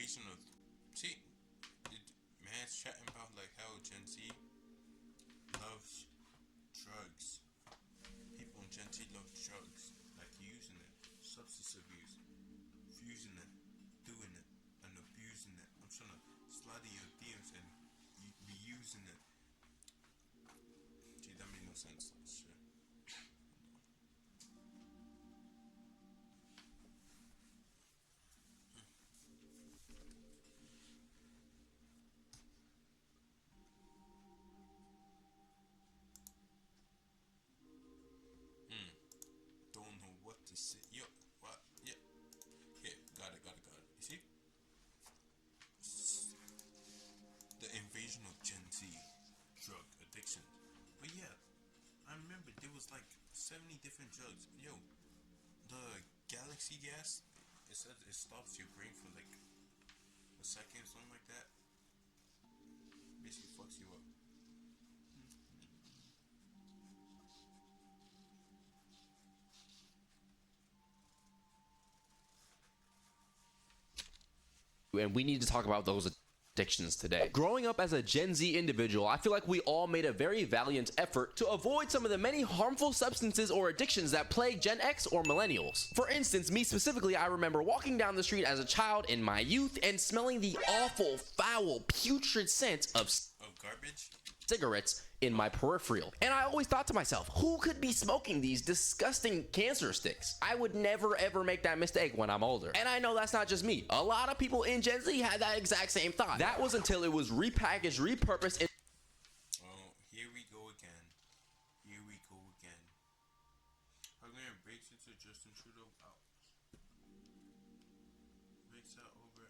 invasion of. See, man's chatting about like how Gen Z loves drugs. People in Gen Z love drugs, like using it, substance abuse, fusing it, doing it, and abusing it. I'm trying to slide in your DMs and be using it. Gee, that made no sense. Shit. Hmm. Don't know what to say. Yo, what? Yeah. Here, got it. You see? The invasion of Gen Z drug addiction. But yeah, I remember there was like 70 different drugs. Yo, the galaxy gas, it says it stops your brain for like a second or something like that. Basically fucks you up. And we need to talk about those addictions today. Growing up as a Gen Z individual, I feel like we all made a very valiant effort to avoid some of the many harmful substances or addictions that plague Gen X or millennials. For instance, me specifically, I remember walking down the street as a child in my youth and smelling the awful, foul, putrid scent of Garbage? cigarettes in my peripheral. And I always thought to myself, who could be smoking these disgusting cancer sticks? I would never ever make that mistake when I'm older. And I know that's not just me. A lot of people in Gen Z had that exact same thought. That was until it was repackaged, repurposed, and Oh, here we go again. Here we go again. Hungarian breaks into Justin Trudeau out. Breaks out over.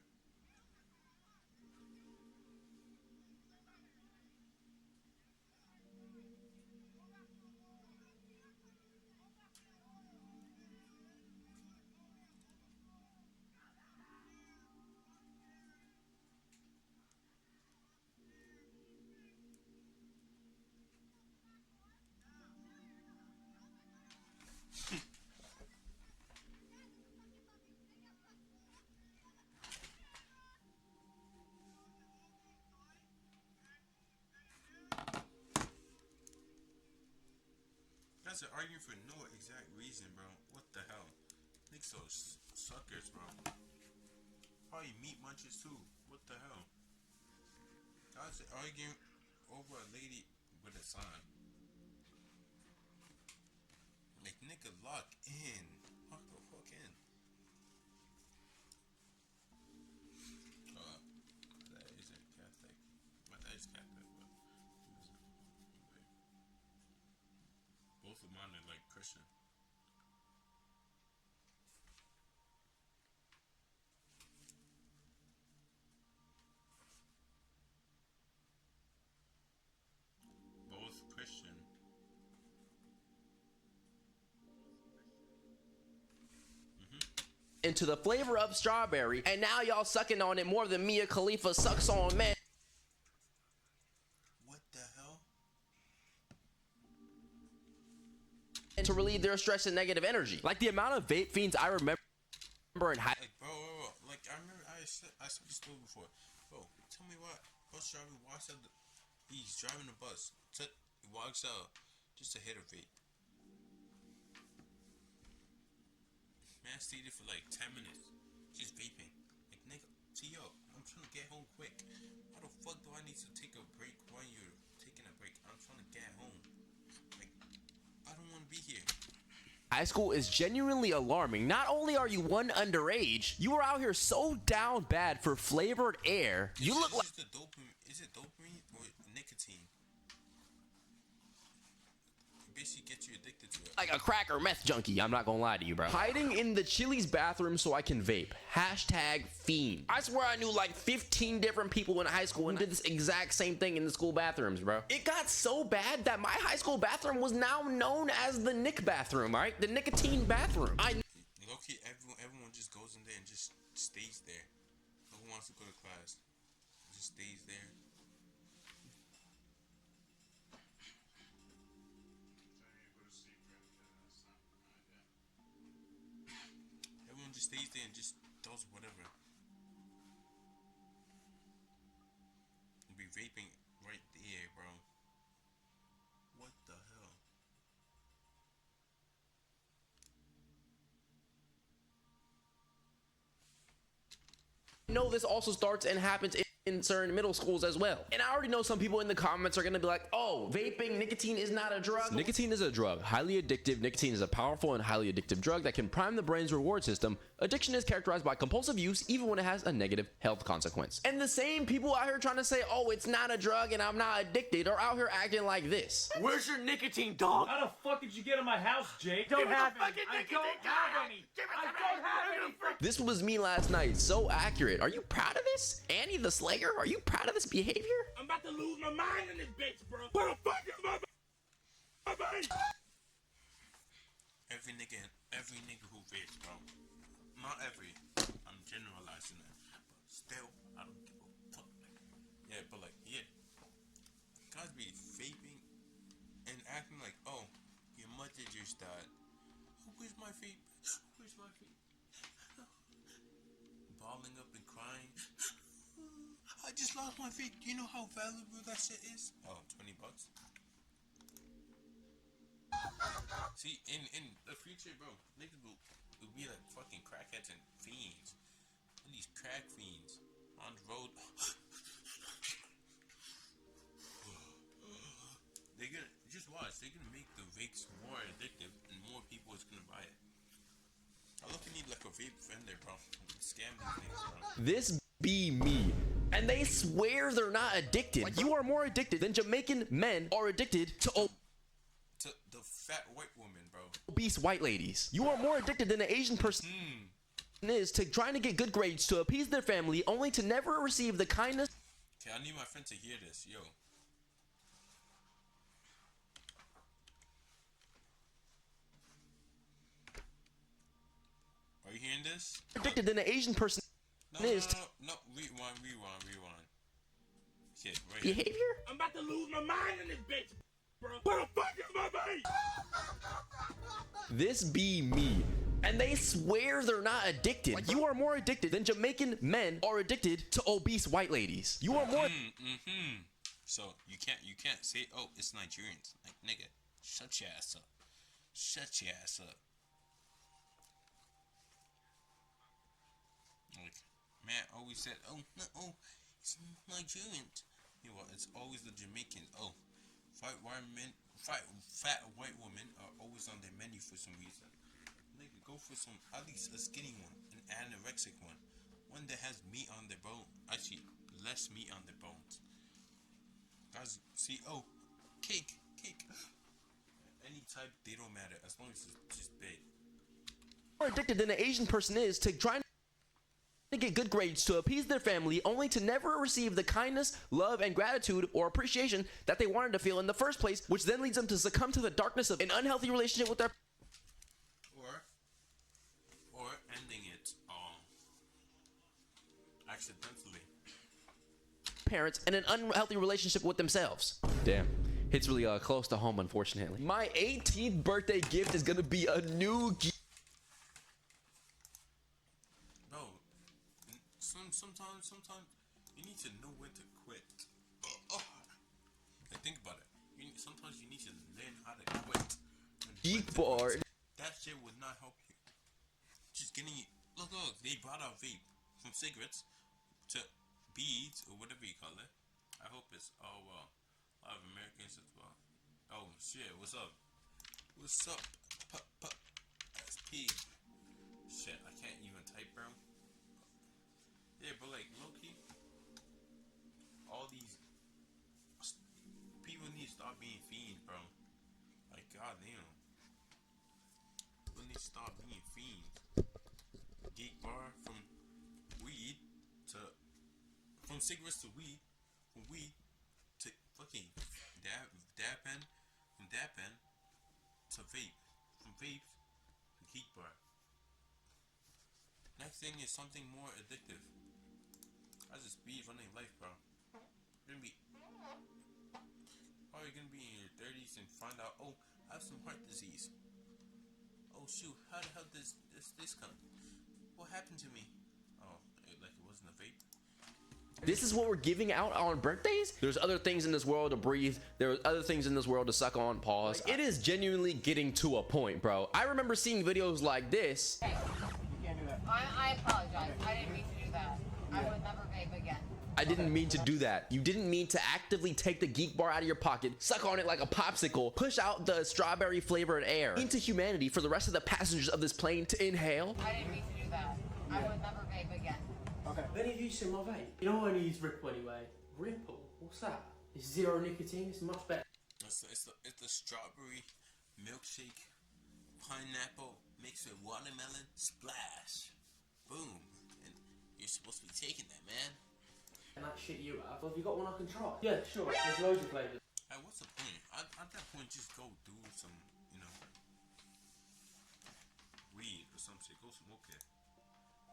That's an argument for no exact reason, bro. What the hell? Niggas so suckers, bro. Probably meat munchers too. What the hell? That's an argument over a lady with a sign. Like nigga, lock in. Lock the fuck in. Uh, that isn't Catholic. My dad is Catholic, but both of mine are like Christian. Both Christian. into the flavor of strawberry, and now y'all sucking on it more than Mia Khalifa sucks on men What the hell? to relieve their stress and negative energy. Like the amount of vape fiends I remember in high Like, bro. Like, I remember I saw this story before. Bro, tell me what bus driver walks out. He's driving the bus. He walks out just to hit a vape. Man stayed there for like 10 minutes, just vaping. Like, nigga, see, yo, I'm trying to get home quick. Why the fuck do I need to take a break while you're taking a break? I'm trying to get home. Like, I don't want to be here. high school is genuinely alarming. Not only are you one underage, you are out here so down bad for flavored air. You look like the dopamine. Is it dopamine or nicotine? It basically gets you addicted to it. like a crack or meth junkie. I'm not gonna lie to you, bro. Hiding in the Chili's bathroom so I can vape. Hashtag fiend. I swear I knew like 15 different people in high school and did this exact same thing in the school bathrooms, bro. It got so bad that my high school bathroom was now known as the Nick bathroom, alright? The nicotine bathroom. Low-key, everyone just goes in there and just stays there. No one wants to go to class. Just stays there. Everyone just stays there and just does whatever. vaping right there, bro. What the hell? know this also starts and happens in certain middle schools as well. And I already know some people in the comments are gonna be like, oh, vaping, nicotine is not a drug. Nicotine is a drug, highly addictive. Nicotine is a powerful and highly addictive drug that can prime the brain's reward system. Addiction is characterized by compulsive use even when it has a negative health consequence. And the same people out here trying to say, oh, it's not a drug and I'm not addicted are out here acting like this. Where's your nicotine, dog? How the fuck did you get in my house, Jake? Don't have any. I don't have any. I don't have any. This was me last night. So accurate. Are you proud of this? Annie the Slayer, are you proud of this behavior? I'm about to lose my mind in this bitch, bro. What the fuck is my mind? Every nigga who vapes, bro. Not every. I'm generalizing it, but still, I don't give a fuck. Yeah, but like, yeah, guys be vaping and acting like, oh, your mother just died. Oh, where's my vape? Where's my vape? Balling up and crying. I just lost my vape. Do you know how valuable that shit is? Oh, $20. See, in the future, bro, niggas will be like fucking crackheads and fiends. And these crack fiends on the road. They're gonna, just watch, they're gonna make the vapes more addictive and more people is gonna buy it. I look, you need like a vape vendor, bro. Scam these things, bro. This be me. And they swear they're not addicted. Like, you are more addicted than Jamaican men are addicted to The fat white woman, bro. obese white ladies. You are more addicted than an Asian person is to trying to get good grades to appease their family only to never receive the kindness. Okay, I need my friend to hear this, yo. Are you hearing this? Addicted than an Asian person is to No, rewind. Shit, right. behavior. I'm about to lose my mind in this bitch, bro. What the fuck is my mind? This be me. And they swear they're not addicted. Like, you are more addicted than Jamaican men are addicted to obese white ladies. You are more. So you can't say, oh, it's Nigerians. Like, nigga, shut your ass up. Shut your ass up. Like, man always said, oh, no, oh, it's Nigerians. You know what? It's always the Jamaicans. Oh, fat white women are always on their menu for some reason. Nigga, go for some, at least a skinny one, an anorexic one that has meat on their bone. Actually, less meat on their bones. Guys, see, oh, cake. Any type, they don't matter as long as it's just big. More addicted than an Asian person is to trying to get good grades to appease their family only to never receive the kindness, love, and gratitude or appreciation that they wanted to feel in the first place, which then leads them to succumb to the darkness of an unhealthy relationship with their or ending it accidentally. parents and an unhealthy relationship with themselves. Damn. Hits really close to home, unfortunately. My 18th birthday gift is gonna be a new Sometimes you need to know when to quit. Like, think about it. Sometimes you need to learn how to quit. geek bar. That shit would not help you. Just getting it. Look, they brought out vape from cigarettes to beads or whatever you call it. I hope it's a lot of Americans as well. Oh shit, what's up? What's up? SP. Shit, I can't even type, bro. Yeah, but like, low-key, all these people need to stop being fiends, bro. Like, goddamn. People need to stop being fiends. Geek bar from weed to, from cigarettes to weed, from weed to fucking dab pen, from dab pen to vape, from vape to geek bar. Next thing is something more addictive. That's a speed running life, bro. You're gonna be in your 30s and find out, oh, I have some heart disease. Oh shoot, how the hell does this come? What happened to me? Oh, like it wasn't a vape. This is what we're giving out on birthdays? There's other things in this world to breathe. There are other things in this world to suck on. Pause. It is genuinely getting to a point, bro. I remember seeing videos like this. Hey, you can't do that. I apologize. I didn't mean to do that. I would never vape again. I didn't mean to do that. You didn't mean to actively take the geek bar out of your pocket, suck on it like a popsicle, push out the strawberry flavored air into humanity for the rest of the passengers of this plane to inhale. I didn't mean to do that. I would never vape again. Okay. Have any of you seen my vape? You know I use Ripple anyway. Ripple? What's that? It's zero nicotine. It's much better. It's the strawberry milkshake, pineapple mixed with watermelon, splash, boom, and you're supposed to be taking that, man. And that shit you have. Have you got one I can try? Yeah, sure. There's loads of flavors. Hey, what's the point? At that point, just go do some, weed or something. Go smoke it.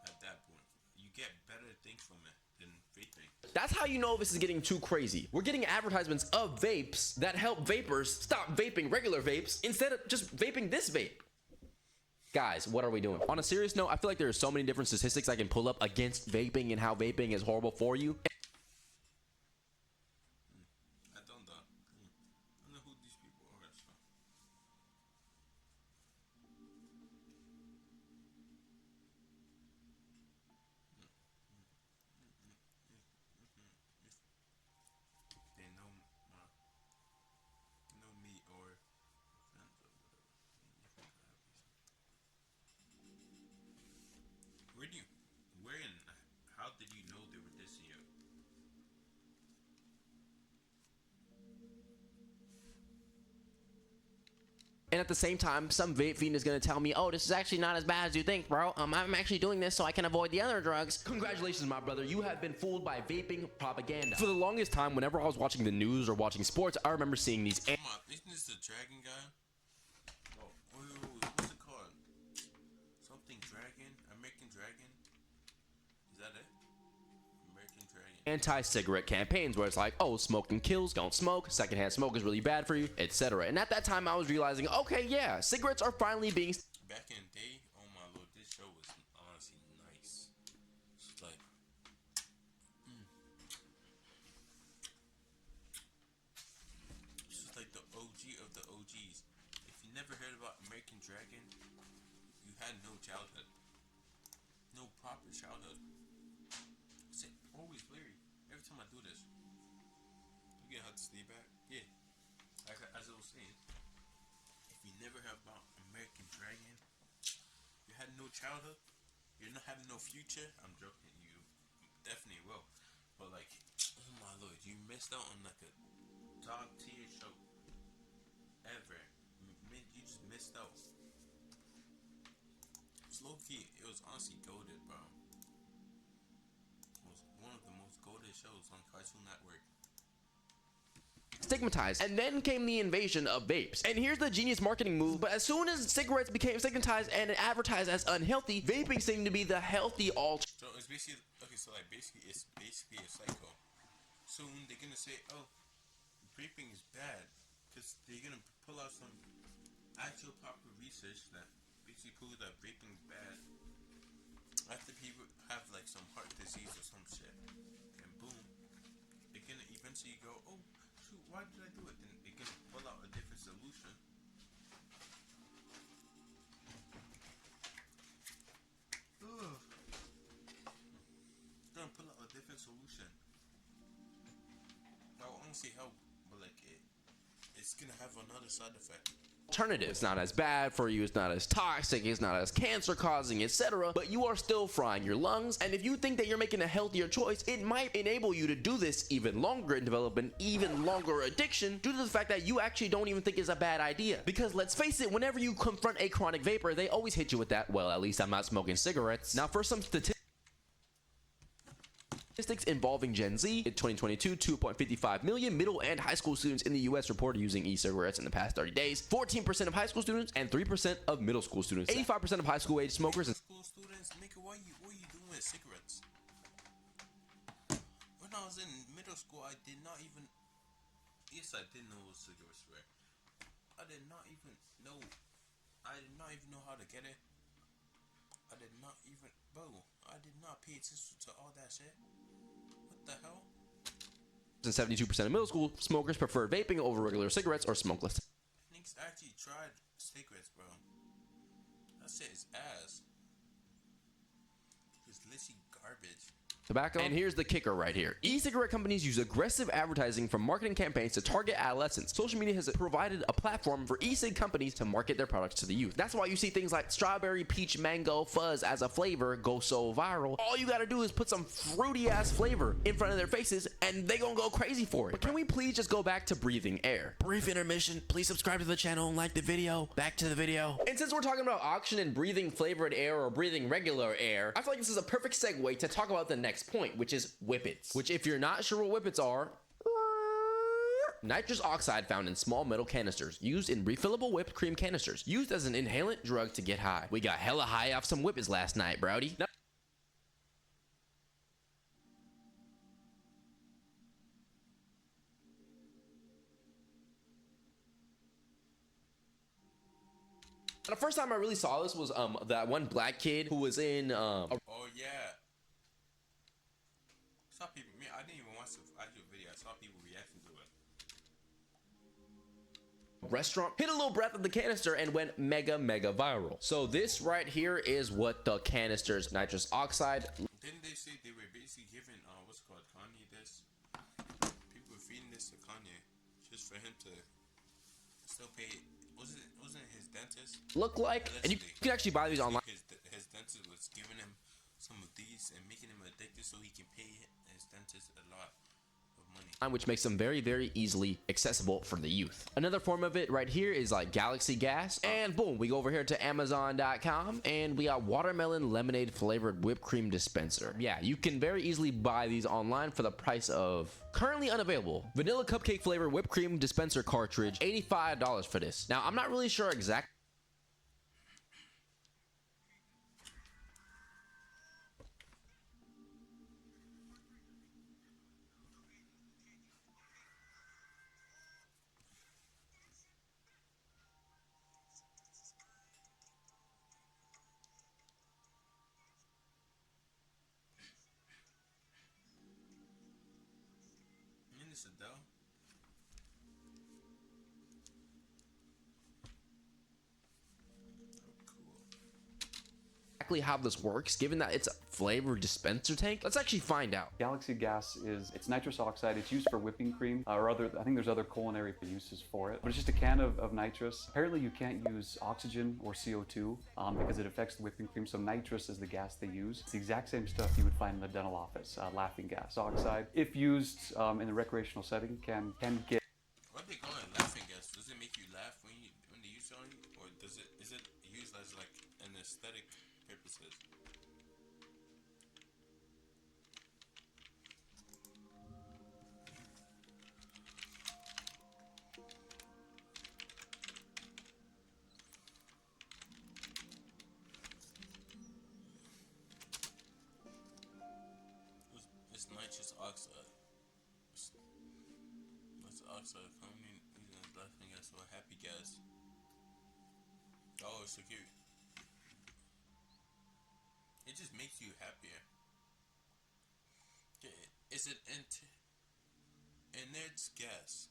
At that point, you get better things from it than vaping. That's how you know this is getting too crazy. We're getting advertisements of vapes that help vapors stop vaping regular vapes instead of just vaping this vape. Guys, what are we doing? On a serious note, I feel like there are so many different statistics I can pull up against vaping and how vaping is horrible for you. I don't know. I don't know who these people are. So. They know me or friends or whatever. Where and how did you know they were dissing you? And at the same time, some vape fiend is gonna tell me, oh, this is actually not as bad as you think, bro. I'm actually doing this so I can avoid the other drugs. Congratulations, my brother. You have been fooled by vaping propaganda. For the longest time, whenever I was watching the news or watching sports, I remember seeing these. Come on, isn't this the dragon guy? Oh, what's it called? Something dragon? American dragon? Is that it? American dragon. Anti-cigarette campaigns where it's like, oh, smoking kills, don't smoke, secondhand smoke is really bad for you, etc. And at that time I was realizing, okay, yeah, cigarettes are finally being Back in the day, oh my lord, this show was honestly nice. It's like it's just like the OG of the OGs. If you never heard about American Dragon, you had no childhood. No proper childhood. It's always blurry. Every time I do this. You get how to stay back? Yeah. As I was saying, if you never heard about American Dragon, you had no childhood, you're not having no future. I'm joking, you definitely will. But like, oh my lord, you missed out on like a top tier show ever. You just missed out. It's low key, it was honestly goated, bro. It was one of the most goated shows on Cartoon Network. stigmatized. And then came the invasion of vapes. And here's the genius marketing move, but as soon as cigarettes became stigmatized and advertised as unhealthy, vaping seemed to be the healthy alternative. So it's basically, okay, so like basically it's basically a cycle. Soon they're gonna say, oh, vaping is bad, because they're gonna pull out some actual proper research that basically proves that vaping is bad. After people have like some heart disease or some shit, and boom, they're gonna eventually go, oh shoot, why did I do it? Then they're gonna pull out a different solution. Ugh. They're gonna pull out a different solution. That will honestly help, but like it's gonna have another side effect. It's not as bad for you, it's not as toxic, it's not as cancer causing, etc. But you are still frying your lungs, and if you think that you're making a healthier choice, it might enable you to do this even longer and develop an even longer addiction due to the fact that you actually don't even think it's a bad idea. Because let's face it, whenever you confront a chronic vapor, they always hit you with that, well, at least I'm not smoking cigarettes. Now for some statistics involving Gen Z, in 2022, 2.55 million middle and high school students in the US reported using e-cigarettes in the past 30 days. 14% of high school students and 3% of middle school students. 85% of high school age smokers and School students, nigga, what you doing with cigarettes? When I was in middle school, I did not even. Yes, I did know what cigarettes were. I did not even know. I did not even know how to get it. I did not even, bro. I did not pay attention to all that shit. What the hell? And 72% of middle school smokers prefer vaping over regular cigarettes or smokeless Niggas actually tried cigarettes, bro. That shit is ass. It's literally garbage. tobacco. And here's the kicker right here. E-cigarette companies use aggressive advertising from marketing campaigns to target adolescents. Social media has provided a platform for e-cig companies to market their products to the youth. That's why you see things like strawberry, peach, mango, fuzz as a flavor go so viral. All you gotta do is put some fruity ass flavor in front of their faces and they gonna go crazy for it. But can we please just go back to breathing air? Brief intermission. Please subscribe to the channel and like the video. Back to the video. And since we're talking about oxygen and breathing flavored air or breathing regular air, I feel like this is a perfect segue to talk about the next point, which is whippets. Which, if you're not sure what whippets are, nitrous oxide found in small metal canisters, used in refillable whipped cream canisters, used as an inhalant drug to get high. We got hella high off some whippets last night, Brody. Now, the first time I really saw this was that one black kid who was in Oh yeah. Saw people. Me, I didn't even watch the actual video. I saw people reacting to it. restaurant, hit a little breath of the canister and went mega viral. So this right here is what the canister's nitrous oxide. Didn't they say they were basically giving what's it called, Kanye this? People were feeding this to Kanye just for him to still pay. Wasn't it his dentist? Look like, and you can actually buy these online. His dentist was giving him some of these and making him addicted so he can pay his dentist a lot of money, Which makes them very easily accessible for the youth. Another form of it right here is like Galaxy Gas. And boom, we go over here to Amazon.com and we got watermelon lemonade flavored whipped cream dispenser. Yeah, you can very easily buy these online for the price of currently unavailable vanilla cupcake flavored whipped cream dispenser cartridge, $85 for this. Now, I'm not really sure exactly. This Adele. Exactly how this works, given that it's a flavor dispenser tank. Let's actually find out. Galaxy Gas it's nitrous oxide. It's used for whipping cream or other, I think there's other culinary uses for it, but it's just a can of nitrous. Apparently you can't use oxygen or CO2 because it affects the whipping cream, so nitrous is the gas they use. It's the exact same stuff you would find in the dental office, laughing gas. Oxide, if used in the recreational setting, can get... What they call it, laughing gas? Does it make you laugh when they use it on you, or is it used as like an aesthetic purposes? It's nitrous oxide. Nitrous oxide commonly used as laughing gas or happy gas. Oh, it's so cute. It just makes you happier. Is it inert gas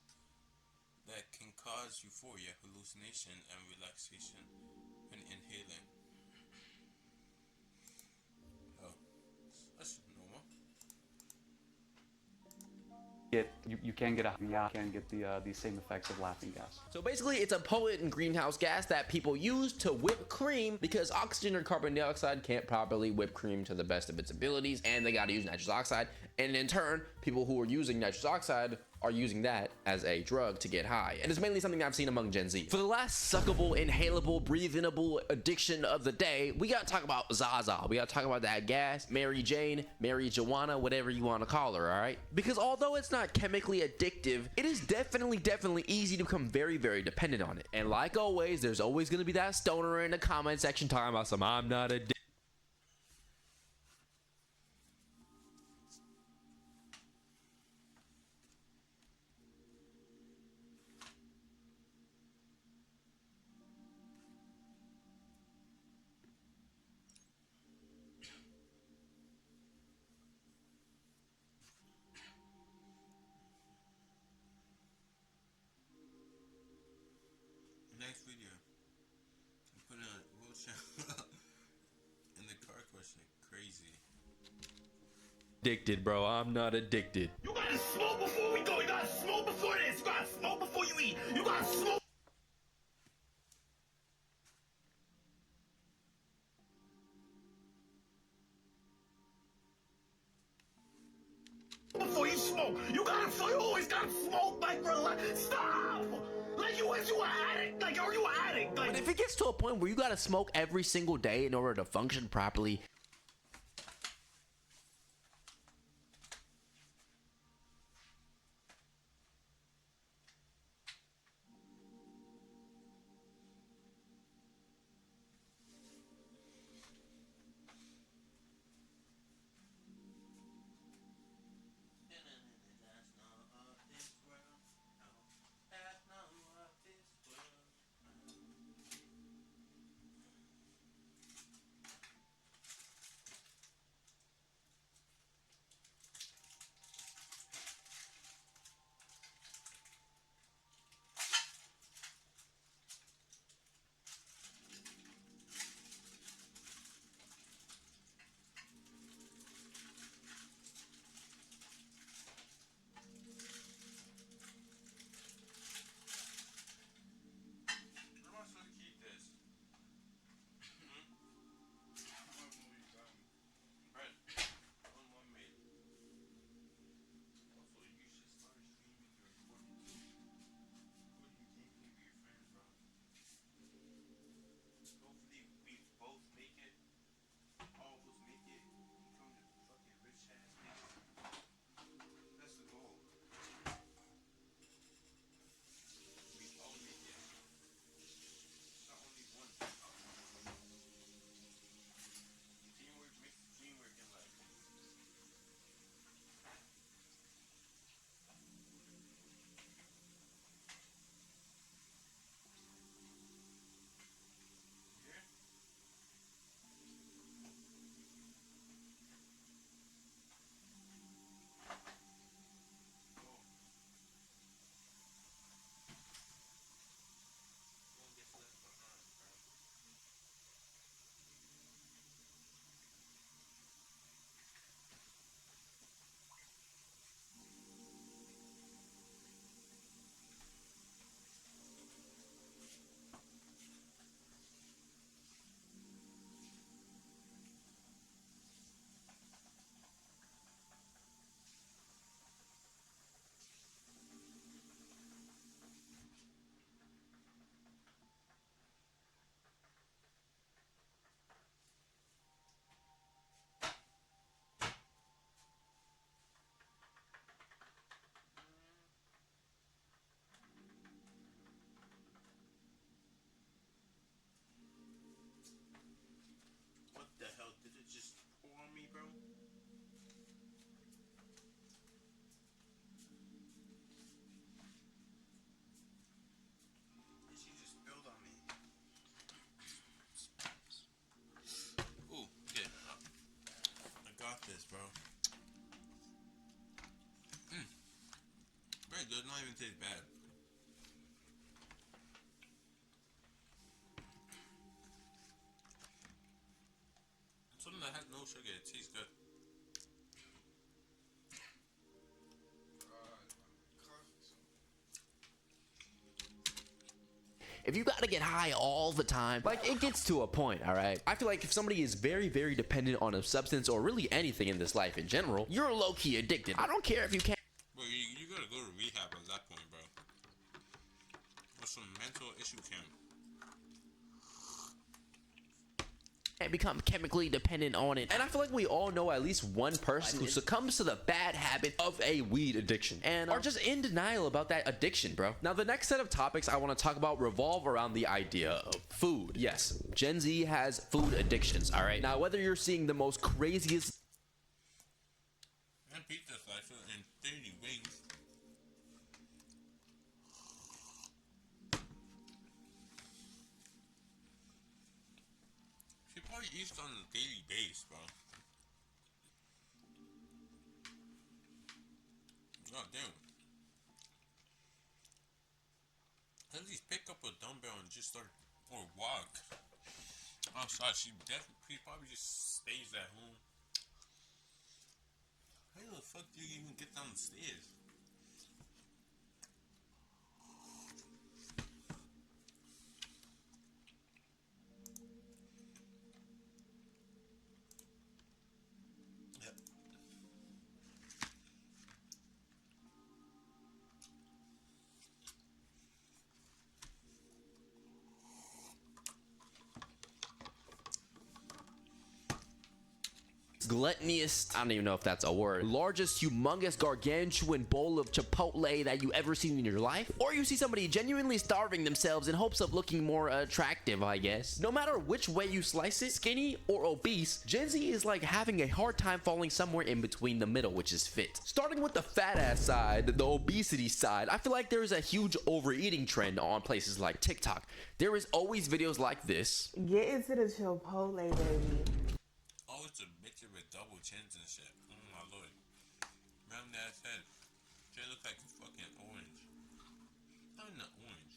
that can cause euphoria, hallucination, and relaxation when inhaling? Oh, that's normal. You can get the same effects of laughing gas. So basically, it's a potent greenhouse gas that people use to whip cream because oxygen or carbon dioxide can't properly whip cream to the best of its abilities, and they gotta use nitrous oxide. And in turn, people who are using nitrous oxide are using that as a drug to get high. And it's mainly something I've seen among Gen Z. For the last suckable, inhalable, breathable addiction of the day, we gotta talk about Zaza. We gotta talk about that gas, Mary Jane, Mary Joanna, whatever you wanna call her, all right? Because although it's not chemically addictive, it is definitely easy to become very dependent on it. And like always, there's always gonna be that stoner in the comment section talking about some I'm not addicted. Addicted, bro. I'm not addicted. You gotta smoke before we go. You gotta smoke before this. You gotta smoke before you eat. You gotta smoke before you smoke. You always gotta smoke, like, relax. Stop! Like, you an addict? Like, are you an addict? Like, But if it gets to a point where you gotta smoke every single day in order to function properly, Where am I supposed to keep this? Brett, one made. Also, you should start streaming your recording too. Recording gameplay with your friends, bro. Hopefully, we both make it. All of us make it. Become the fucking rich ass niggas. That's the goal. We all make it. Not only one. Teamwork makes the dream work in life. Here? Oh. One gets left behind, bro. What the hell? Did it just pour on me, bro? Did she just spilled on me? Ooh, okay. I got this, bro. Right, does not even taste bad. Something that has no sugar, it tastes good. if you gotta get high all the time, like, it gets to a point, all right? I feel like if somebody is very, very dependent on a substance or really anything in this life in general, you're low-key addicted. I don't care if you can't Bro, you gotta go to rehab at that point, bro. Or some mental issue camp. become chemically dependent on it. And I feel like we all know at least one person who succumbs to the bad habit of a weed addiction and are just in denial about that addiction, bro. Now, the next set of topics I want to talk about revolve around the idea of food. Yes, Gen Z has food addictions, all right? Now, whether you're seeing the most craziest And pizza slicer and 30 wings. She probably eats on a daily basis, bro. God damn. At least pick up a dumbbell and just start, or walk outside. She probably just stays at home. fuck do you even get down the stairs? Yep. Gluttonous, I don't even know if that's a word, largest humongous gargantuan bowl of chipotle that you ever seen in your life, or you see somebody genuinely starving themselves in hopes of looking more attractive, I guess. No matter which way you slice it, skinny or obese, Gen Z is like having a hard time falling somewhere in between the middle, which is fit. Starting with the fat ass side, the obesity side, I feel like there is a huge overeating trend on places like TikTok. There is always videos like this. Get into the Chipotle, baby. Oh, it's a bitch with double chins and shit. Oh my lord. Round ass head. She look like a fucking orange. Not even an orange.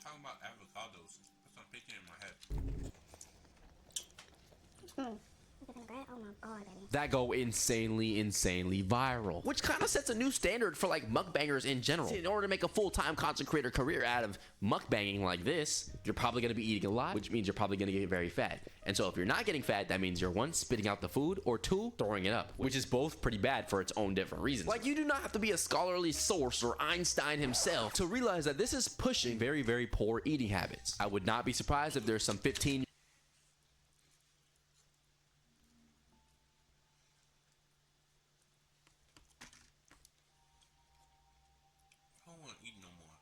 Talking about avocados. That's what I'm picking in my head. Oh my god, baby. That go insanely viral, which kind of sets a new standard for like mukbangers in general. In order to make a full-time content creator career out of mukbanging like this, you're probably going to be eating a lot, which means you're probably going to get very fat. And so if you're not getting fat, that means you're one, spitting out the food, or two, throwing it up, which is both pretty bad for its own different reasons. Like, you do not have to be a scholarly source or Einstein himself to realize that this is pushing very poor eating habits. I would not be surprised if there's some 15 I don't want to eat no more.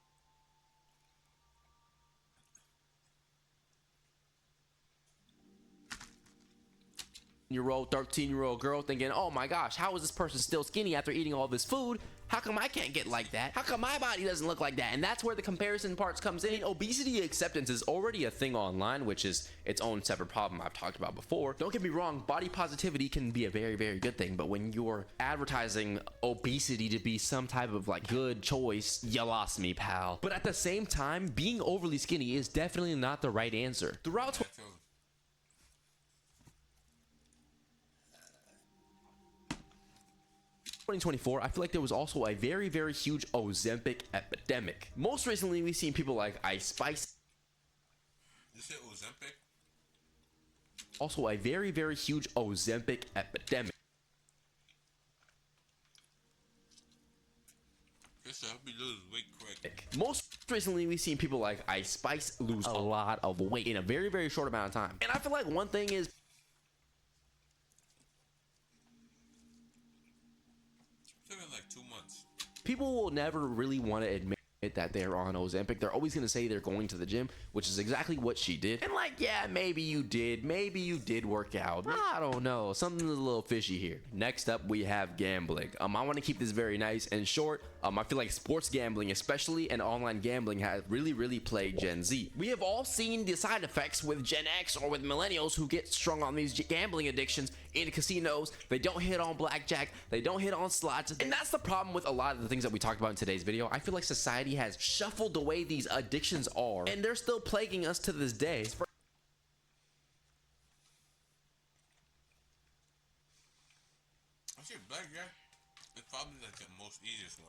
year old 13-year-old girl thinking, oh my gosh, how is this person still skinny after eating all this food? How come I can't get like that? How come my body doesn't look like that? And that's where the comparison parts comes in. Obesity acceptance is already a thing online, which is its own separate problem I've talked about before. Don't get me wrong, body positivity can be a very good thing, but when you're advertising obesity to be some type of like good choice, you lost me, pal. But at the same time, being overly skinny is definitely not the right answer. Throughout 2024, I feel like there was also a very huge Ozempic epidemic. Most recently, we've seen people like Ice Spice. You said Ozempic? Also a very huge Ozempic epidemic. Guess I'll be losing weight quick. Most recently, we've seen people like Ice Spice lose a lot of weight in a very short amount of time. And I feel like one thing is Like 2 months. people will never really want to admit that they're on Ozempic. They're always going to say they're going to the gym, which is exactly what she did. And like, yeah, maybe you did work out. I don't know. Something's a little fishy here. Next up, we have gambling. I want to keep this very nice and short. I feel like sports gambling, especially, and online gambling has really plagued Gen Z. We have all seen the side effects with Gen X or with millennials who get strung on these gambling addictions in casinos. They don't hit on blackjack. They don't hit on slots. And that's the problem with a lot of the things that we talked about in today's video. I feel like society has shuffled the way these addictions are, and they're still plaguing us to this day. I say blackjack is probably like the most easiest one.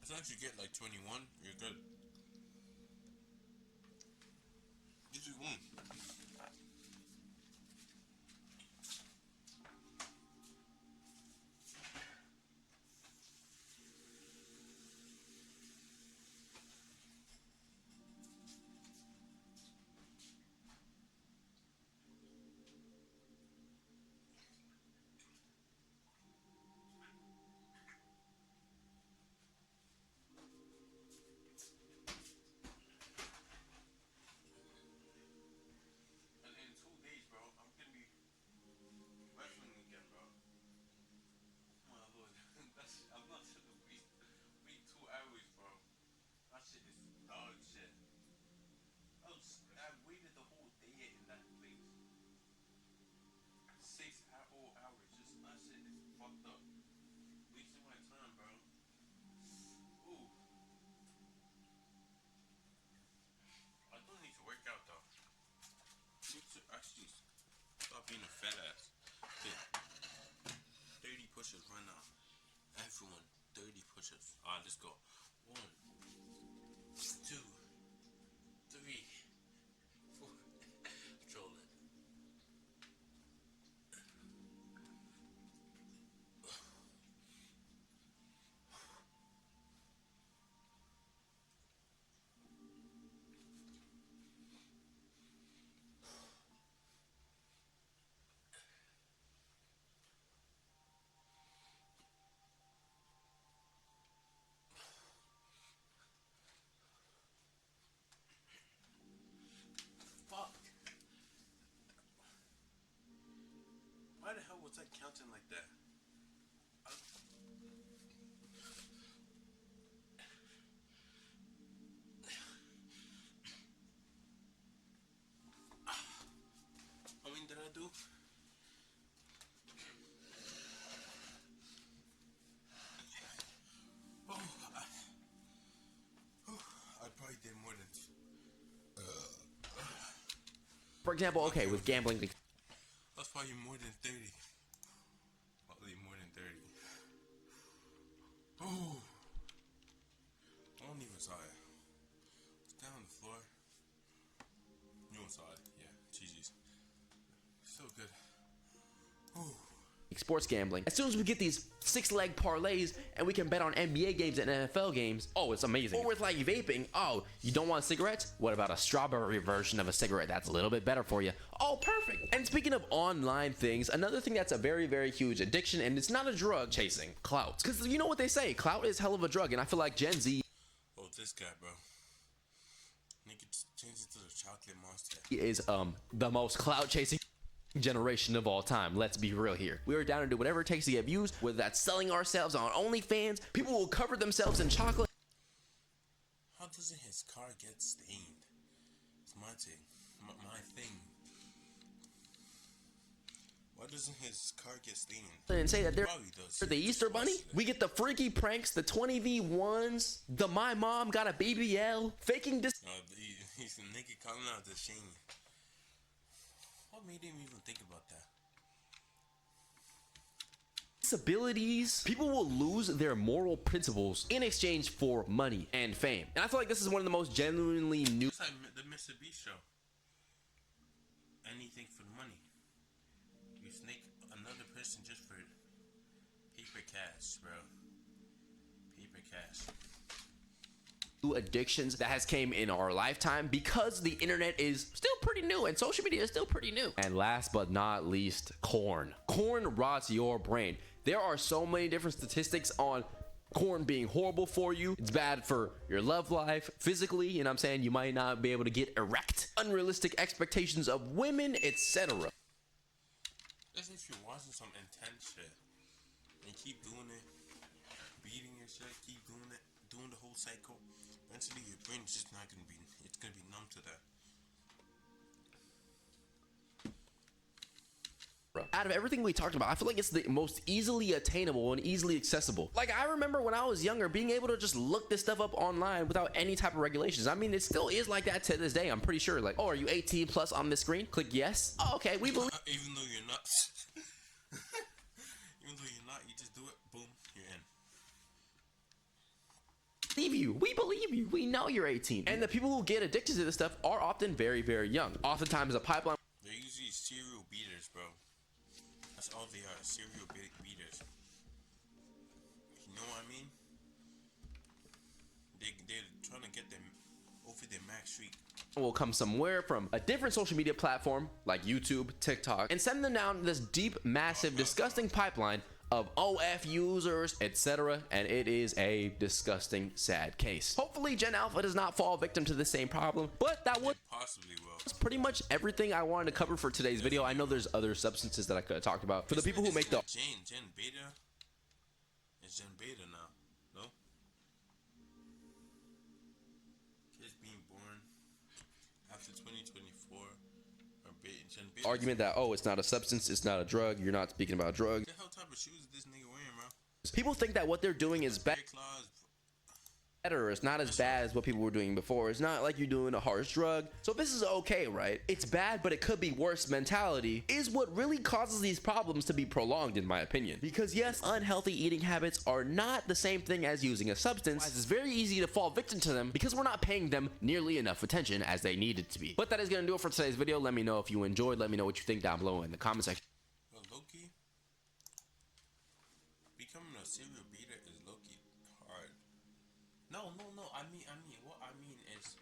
As long as you get like 21, you're good. This is one. being a fat ass. Okay. 30 push-ups right now. Everyone, 30 push-ups. Alright, let's go. 1, 2, 3, 4. Trolling. Fuck. Why the hell was I counting like that? How many did I do? I probably did more than. For example, okay, with gambling. That's probably more than 30. Probably more than 30. Oh. I don't even saw it. It's down on the floor. You don't saw it. Yeah. GG's. So good. Oh. Sports gambling. As soon as we get these 6-leg parlays and we can bet on NBA games and NFL games, oh, it's amazing. Or with like vaping, oh, you don't want cigarettes? What about a strawberry version of a cigarette that's a little bit better for you? Oh, perfect. And speaking of online things, another thing that's a very, very huge addiction, and it's not a drug, chasing clout. Because you know what they say, clout is hell of a drug, and I feel like Gen Z Oh, this guy, bro. Nigga change it to the chocolate monster. is the most clout chasing generation of all time. Let's be real here. We are down to do whatever it takes to get views, whether that's selling ourselves on OnlyFans. People will cover themselves in chocolate. How doesn't his car get stained? It's my thing. My thing. Why doesn't his car get stained? And say that they're Probably does. the Easter Bunny. We get the freaky pranks, the 20v1s, the my mom got a BBL, faking this. He's a nigga calling out the shame. What made him even think about that? Disabilities. People will lose their moral principles in exchange for money and fame. And I feel like this is one of the most genuinely new. It's like the Mr. Beast show. Anything for the money. You snake another person just for paper cash, bro. Paper cash. Addictions that has came in our lifetime because the internet is still pretty new and social media is still pretty new. And last but not least, corn. Corn rots your brain. There are so many different statistics on corn being horrible for you. It's bad for your love life, physically, you know what I'm saying? You might not be able to get erect, unrealistic expectations of women, etc. That's if you're watching some intense shit and keep doing it, beating your shit, keep doing it, doing the whole cycle. Eventually your brain's just not gonna be, it's gonna be numb to that. Out of everything we talked about, I feel like it's the most easily attainable and easily accessible. Like, I remember when I was younger being able to just look this stuff up online without any type of regulations. I mean, it still is like that to this day. I'm pretty sure. Like, oh, are you 18 plus on this screen? Click yes. Oh, okay, we believe. Even though you're not. Even though you're not, you just do it. Boom, you're in. We believe you. We know you're 18. And the people who get addicted to this stuff are often very, very young. Oftentimes a pipeline. They're usually serial beaters, bro. That's all they are, serial beaters. You know what I mean? They're trying to get them over their max streak. Will come somewhere from a different social media platform like YouTube, TikTok, and send them down this deep, massive, disgusting pipeline of OF users, etc. And it is a disgusting, sad case. Hopefully Gen Alpha does not fall victim to the same problem, but that would possibly will. That's pretty much everything I wanted to cover for today's video. I know there's other substances that I could have talked about. For the people who make the Gen Beta. It's Gen Beta now. No? Kids being born after 2024 are Gen Beta. argument that, oh, it's not a substance, it's not a drug, you're not speaking about drugs. What the hell type of shoes is this nigga wearing, bro? People think that what they're doing is bad better. It's not as bad as what people were doing before. It's not like you're doing a harsh drug. So this is okay, right? It's bad, but it could be worse mentality is what really causes these problems to be prolonged, in my opinion. Because yes, unhealthy eating habits are not the same thing as using a substance. It's very easy to fall victim to them because we're not paying them nearly enough attention as they needed to be. But that is going to do it for today's video. Let me know if you enjoyed. Let me know what you think down below in the comment section. Well, Loki, becoming a serial beater is Loki hard. No. What I mean is,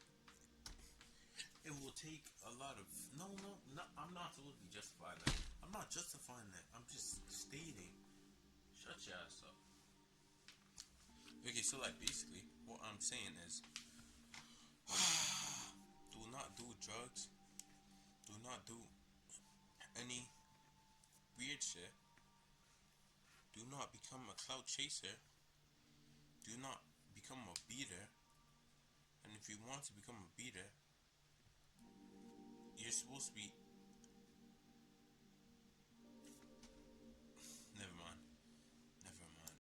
it will take a lot of. No. I'm not supposed to justify that. I'm not justifying that. I'm just stating. Shut your ass up. Okay, so like basically, what I'm saying is, do not do drugs. Do not do any weird shit. Do not become a clout chaser. Do not become a beater. And if you want to become a beater, you're supposed to be